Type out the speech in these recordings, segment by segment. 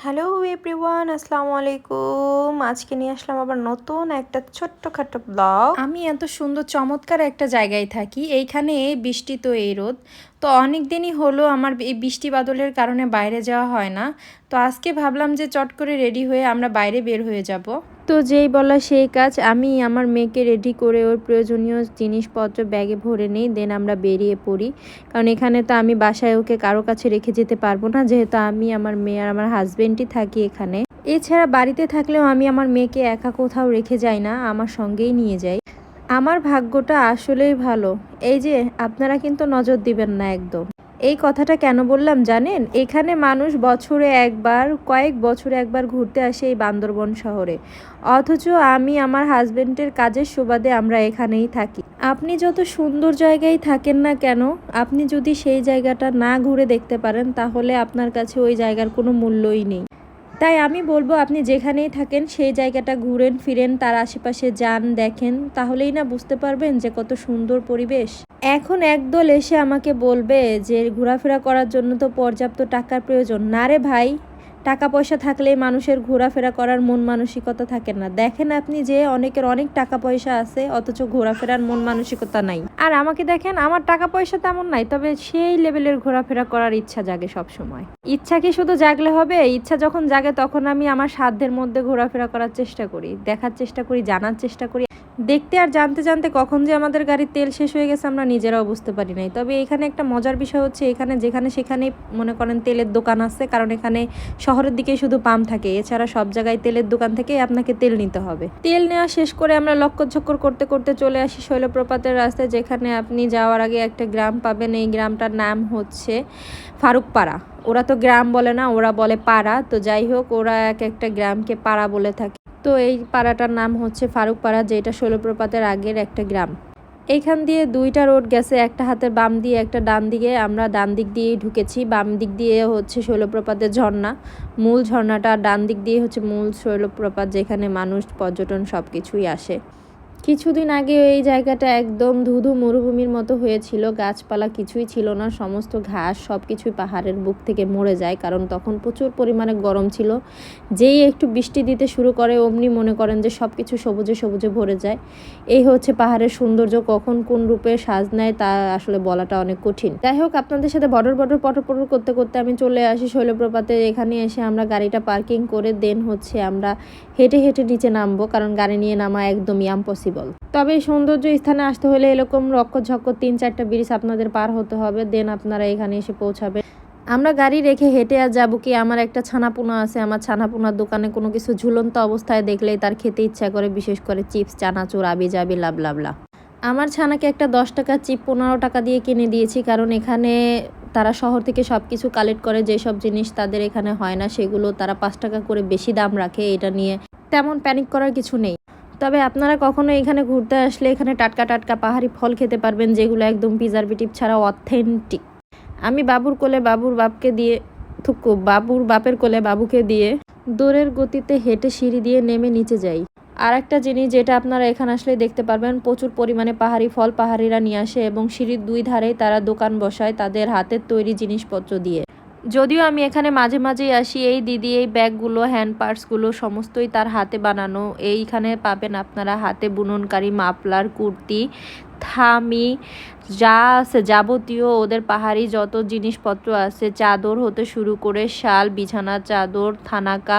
Hello everyone, আসসালামু আলাইকুম। আজকে নিয়ে আসলাম আবার নতুন একটা ছোট্টখাটো ব্লগ। আমি এত সুন্দর চমৎকার একটা জায়গায় থাকি, এইখানে বৃষ্টি তো এই রোদ, তো অনেক দিনই হলো আমার এই বৃষ্টি বাদলের কারণে বাইরে যাওয়া হয় না। তো আজকে ভাবলাম যে চট করে রেডি হয়ে আমরা বাইরে বের হয়ে যাব। তো যেই বলা সেই কাজ, আমি আমার মেয়েকে রেডি করে ওর প্রয়োজনীয় জিনিসপত্র ব্যাগে ভরে নিই, দেন আমরা বেরিয়ে পড়ি। কারণ এখানে তো আমি বাসায় ওকে কারো কাছে রেখে যেতে পারবো না, যেহেতু আমি, আমার মেয়ে আর আমার হাজবেন্ডই থাকি এখানে। এছাড়া বাড়িতে থাকলেও আমি আমার মেয়েকে একা কোথাও রেখে যাই না, আমার সঙ্গেই নিয়ে যাই। আমার ভাগ্যটা আসলেই ভালো। এই যে আপনারা কিন্তু নজর দিবেন না একদম। এই কথাটা কেন বললাম জানেন? এখানে মানুষ বছরে একবার, কয়েক বছরে একবার ঘুরতে আসে এই বান্দরবন শহরে, অথচ আমি আমার হাজবেন্ডের কাজের সুবাদে আমরা এখানেই থাকি। আপনি যত সুন্দর জায়গায় থাকেন না কেন, আপনি যদি সেই জায়গাটা না ঘুরে দেখতে পারেন, তাহলে আপনার কাছে ওই জায়গার কোনো মূল্যই নেই। তাই আমি বলবো, আপনি যেখানেই থাকেন সেই জায়গাটা ঘুরেন ফিরেন, তার আশেপাশে যান, দেখেন, তাহলেই না বুঝতে পারবেন যে কত সুন্দর পরিবেশ। এখন একদল এসে আমাকে বলবে যে ঘোরাফেরা করার জন্য তো পর্যাপ্ত টাকার প্রয়োজন। না রে ভাই, টাকা পয়সা থাকলেই মানুষের ঘোরাফেরা করার মন মানসিকতা থাকে না। দেখেন আপনি যে অনেকের অনেক টাকা পয়সা আছে, অথচ ঘোরাফেরার মন মানসিকতা নাই। আর আমাকে দেখেন, আমার টাকা পয়সা তেমন নাই, তবে সেই লেভেলের ঘোরাফেরা করার ইচ্ছা জাগে সব সময়। ইচ্ছা কি শুধু জাগলে হবে? ইচ্ছা যখন জাগে তখন আমি আমার সাধ্যের মধ্যে ঘোরাফেরা করার চেষ্টা করি, দেখার চেষ্টা করি, জানার চেষ্টা করি। দেখতে আর জানতে জানতে কখন যে আমাদের গাড়ির তেল শেষ হয়ে গেছে আমরা নিজেরাও বুঝতে পারি নাই। তবে এখানে একটা মজার বিষয় হচ্ছে, এখানে যেখানে সেখানে মনে করেন তেলের দোকান আছে, কারণ এখানে শহরের দিকে শুধু পাম্প থাকে, এছাড়া সব জায়গায় তেলের দোকান থেকে আপনাকে তেল নিতে হবে। তেল নেওয়া শেষ করে আমরা লক্কর করতে করতে চলে আসি শৈলপ্রপাতের রাস্তায়, যেখানে আপনি যাওয়ার আগে একটা গ্রাম পাবেন। এই গ্রামটার নাম হচ্ছে ফারুকপাড়া। ওরা তো গ্রাম বলে না, ওরা বলে পাড়া। তো যাই হোক, ওরা এক একটা গ্রামকে পাড়া বলে থাকে। তো এই পাড়াটার নাম হচ্ছে ফারুকপাড়া, যেটা শৈলপ্রপাতের আগের একটা গ্রাম। এইখান দিয়ে দুইটা রোড গেছে, একটা হাতের বাম দিয়ে একটা ডান দিকে। আমরা ডান দিক দিয়েই ঢুকেছি। বাম দিক দিয়ে হচ্ছে শৈলপ্রপাতের ঝর্ণা, মূল ঝর্ণাটা। ডান দিক দিয়ে হচ্ছে মূল শৈলপ্রপাত, যেখানে মানুষ, পর্যটন সব কিছুই আসে। কিছুদিন আগে এই জায়গাটা একদম ধুধু মরুভূমির মতো হয়েছিল, গাছপালা কিছুই ছিল না, সমস্ত ঘাস সব কিছুই পাহাড়ের বুক থেকে মরে যায়, কারণ তখন প্রচুর পরিমাণে গরম ছিল। যেই একটু বৃষ্টি দিতে শুরু করে অমনি মনে করেন যে সব কিছু সবুজে সবুজে ভরে যায়। এই হচ্ছে পাহাড়ের সৌন্দর্য, কখন কোন রূপে সাজ নেয় তা আসলে বলাটা অনেক কঠিন। যাই হোক, আপনাদের সাথে বড় পটর করতে করতে আমি চলে আসি শৈলপ্রপাতে। এখানে এসে আমরা গাড়িটা পার্কিং করে দেন হচ্ছে আমরা হেঁটে হেঁটে নিচে নামবো, কারণ গাড়ি নিয়ে নামা একদমই ইম্পসিবল। তবে এই সৌন্দর্য স্থানে আসতে হলে এরকম রক্কর 3-4টা ব্রিজ আপনাদের পার হতে হবে, দেন আপনারা এখানে এসে পৌঁছাবে। আমরা গাড়ি রেখে হেঁটে আর যাবো কি? আমার একটা ছানাপোনা আছে, আমার ছানাপোনার দোকানে কোনো কিছু ঝুলন্ত অবস্থায় দেখলেই তার খেতে ইচ্ছা করে, বিশেষ করে চিপস, চানাচুর, আবিজাবি, লাবলাবলা। আমার ছানাকে একটা 10 টাকা চিপ 15 টাকা দিয়ে কিনে দিয়েছি, কারণ এখানে তারা শহর থেকে সব কিছু কালেক্ট করে, যেসব জিনিস তাদের এখানে হয় না সেগুলো তারা 5 টাকা করে বেশি দাম রাখে। এটা নিয়ে তেমন প্যানিক করার কিছু নেই। তবে আপনারা কখনো এখানে ঘুরতে আসলে এখানে টাটকা টাটকা পাহাড়ি ফল খেতে পারবেন, যেগুলো একদম প্রিজারভেটিভ ছাড়া অথেন্টিক। আমি বাবুর কোলে বাবুর বাপকে দিয়ে বাবুর বাপের কোলে বাবুকে দিয়ে দৌড়ের গতিতে হেঁটে সিঁড়ি দিয়ে নেমে নিচে যাই। আর একটা জিনিস যেটা আপনারা এখানে আসলে দেখতে পারবেন, প্রচুর পরিমাণে পাহাড়ি ফল পাহাড়িরা নিয়ে আসে, এবং সিঁড়ির দুই ধারেই তারা দোকান বসায় তাদের হাতের তৈরি জিনিসপত্র দিয়ে। যদিও আমি এখানে মাঝে মাঝেই আসি, এই দিদি এই ব্যাগগুলো, হ্যান্ড পার্সগুলো সমস্তই তার হাতে বানানো। এইখানে পাবেন আপনারা হাতে বুননকারী মাফলার, কুর্তি, থামি, যা আছে যাবতীয় ওদের পাহাড়ি যত জিনিসপত্র আছে, চাদর হতে শুরু করে শাল, বিছানার চাদর, থানাকা,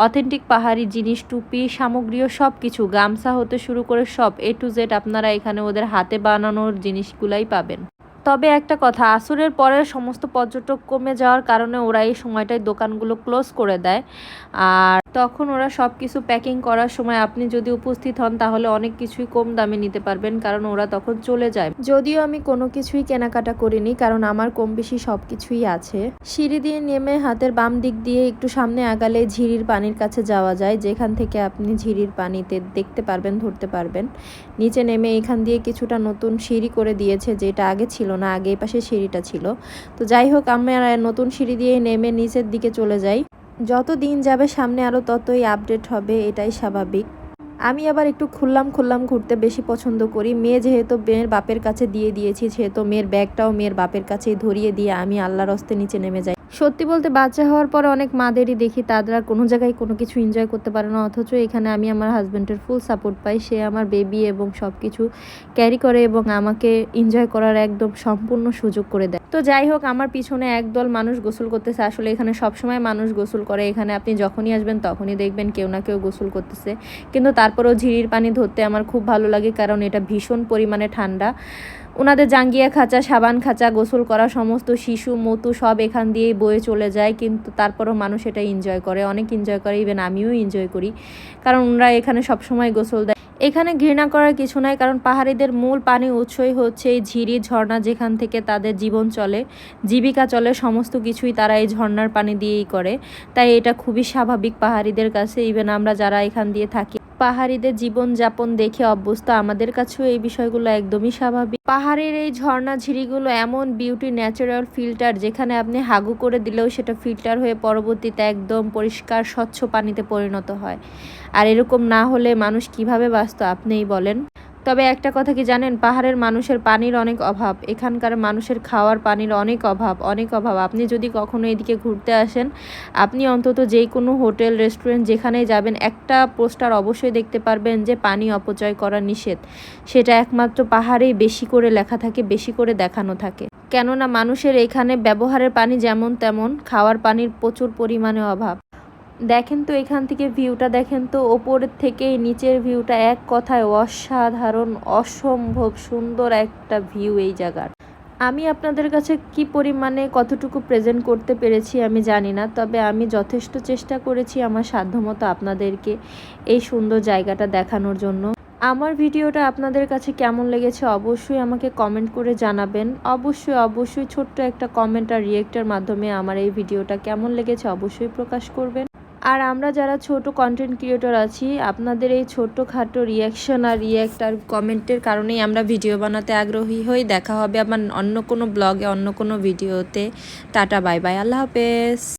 অথেন্টিক পাহাড়ি জিনিস, টুপি, সামগ্রীও সব কিছু, গামছা হতে শুরু করে সব A to Z আপনারা এখানে ওদের হাতে বানানোর জিনিসগুলাই পাবেন। তবে একটা কথা, আসরের পরে সমস্ত পর্যটক কমে যাওয়ার কারণে ওরা এই সময়টায় দোকানগুলো ক্লোজ করে দেয়। আর তখন ওরা সব কিছু প্যাকিং করার সময় আপনি যদি উপস্থিত হন তাহলে অনেক কিছুই কম দামে নিতে পারবেন, কারণ ওরা তখন চলে যায়। যদিও আমি কোনো কিছুই কেনাকাটা করিনি, কারণ আমার কম বেশি সব কিছুই আছে। সিঁড়ি দিয়ে নেমে হাতের বাম দিক দিয়ে একটু সামনে আগালে ঝিরির পানির কাছে যাওয়া যায়, যেখান থেকে আপনি ঝিরির পানিতে দেখতে পারবেন, ধরতে পারবেন। নিচে নেমে এখান দিয়ে কিছুটা নতুন সিঁড়ি করে দিয়েছে, যেটা আগে ছিল না, আগে এই পাশে সিঁড়িটা ছিল। তো যাই হোক, আমরা নতুন সিঁড়ি দিয়ে নেমে নিচের দিকে চলে যাই। যত দিন যাবে সামনে আরও ততই আপডেট হবে, এটাই স্বাভাবিক। আমি আবার একটু খুললাম ঘুরতে বেশি পছন্দ করি। মেয়ে যেহেতু মেয়ের বাপের কাছে দিয়ে দিয়েছি, সেহেতু মেয়ের ব্যাগটাও মেয়ের বাপের কাছেই ধরিয়ে দিয়ে আমি আল্লাহর হস্তে নিচে নেমে যাই। সত্যি বলতে বাচ্চা হওয়ার পরে অনেক মাদেরই দেখি তারা কোনো জায়গায় কোনো কিছু এনজয় করতে পারে না, অথচ এখানে আমি আমার হাজব্যান্ডের ফুল সাপোর্ট পাই। সে আমার বেবি এবং সব কিছু ক্যারি করে এবং আমাকে এনজয় করার একদম সম্পূর্ণ সুযোগ করে দেয়। তো যাই হোক, আমার পিছনে একদল মানুষ গোসল করতেছে। আসলে এখানে সবসময় মানুষ গোসল করে, এখানে আপনি যখনই আসবেন তখনই দেখবেন কেউ না কেউ গোসল করতেছে। কিন্তু তারপরেও ঝিরির পানি ধরতে আমার খুব ভালো লাগে, কারণ এটা ভীষণ পরিমাণে ঠান্ডা। ওনাদের জাঙ্গিয়া খাঁচা, সাবান খাঁচা, গোসল করা সমস্ত শিশু মতু সব এখান দিয়েই বয়ে চলে যায়, কিন্তু তারপরও মানুষ এটা এনজয় করে, অনেক এনজয় করে। ইভেন আমিও এনজয় করি, কারণ ওনারা এখানে সবসময় গোসল দেয়। এখানে ঘৃণা করার কিছু নাই, কারণ পাহাড়িদের মূল পানি উৎসই হচ্ছে এই ঝিরি ঝর্ণা, যেখান থেকে তাদের জীবন চলে, জীবিকা চলে, সমস্ত কিছুই তারা এই ঝর্ণার পানি দিয়েই করে। তাই এটা খুবই স্বাভাবিক পাহাড়িদের কাছে। ইভেন আমরা যারা এখান দিয়ে থাকি, পাহাড়িদের জীবনযাপন দেখে অভ্যস্ত, আমাদের কাছেও এই বিষয়গুলো একদমই স্বাভাবিক। পাহাড়ের এই ঝর্ণা ঝিরিগুলো এমন বিউটি, ন্যাচারাল ফিল্টার, যেখানে আপনি হাগু করে দিলেও সেটা ফিল্টার হয়ে পরবর্তীতে একদম পরিষ্কার স্বচ্ছ পানিতে পরিণত হয়। আর এরকম না হলে মানুষ কিভাবে বাঁচত আপনিই বলেন। তবে একটা কথা কি জানেন, পাহাড়ের মানুষের পানির অনেক অভাব, এখানকার মানুষের খাওয়ার পানির অনেক অভাব, অনেক অভাব। আপনি যদি কখনো এদিকে ঘুরতে আসেন, আপনি অন্তত যেই কোনো হোটেল, রেস্টুরেন্ট যেখানেই যাবেন, একটা পোস্টার অবশ্যই দেখতে পারবেন যে পানি অপচয় করা নিষেধ। সেটা একমাত্র পাহাড়েই বেশি করে লেখা থাকে, বেশি করে দেখানো থাকে। কেননা মানুষের এখানে ব্যবহারের পানি যেমন তেমন, খাওয়ার পানির প্রচুর পরিমাণে অভাব। দেখেন তো এখান থেকে ভিউটা, দেখেন তো ওপরের থেকে নিচের ভিউটা, এক কথায় অসাধারণ, অসম্ভব সুন্দর একটা ভিউ এই জায়গার। আমি আপনাদের কাছে কি পরিমাণে কতটুকু প্রেজেন্ট করতে পেরেছি আমি জানি না, তবে আমি যথেষ্ট চেষ্টা করেছি আমার সাধ্যমতো আপনাদেরকে এই সুন্দর জায়গাটা দেখানোর জন্য। আমার ভিডিওটা আপনাদের কাছে কেমন লেগেছে অবশ্যই আমাকে কমেন্ট করে জানাবেন। অবশ্যই অবশ্যই ছোট্ট একটা কমেন্ট আর রিয়েক্টের মাধ্যমে আমার এই ভিডিওটা কেমন লেগেছে অবশ্যই প্রকাশ করবেন। আর আমরা যারা ছোট কন্টেন্ট ক্রিয়েটর আছি, আপনাদের এই ছোট্টখাটো রিয়াকশন আর রিয়াক্ট আর কমেন্টের কারণেই আমরা ভিডিও বানাতে আগ্রহী হই। দেখা হবে আবার অন্য কোনো ব্লগে, অন্য কোনো ভিডিওতে। টাটা, বাই বাই, আল্লাহ হাফেজ।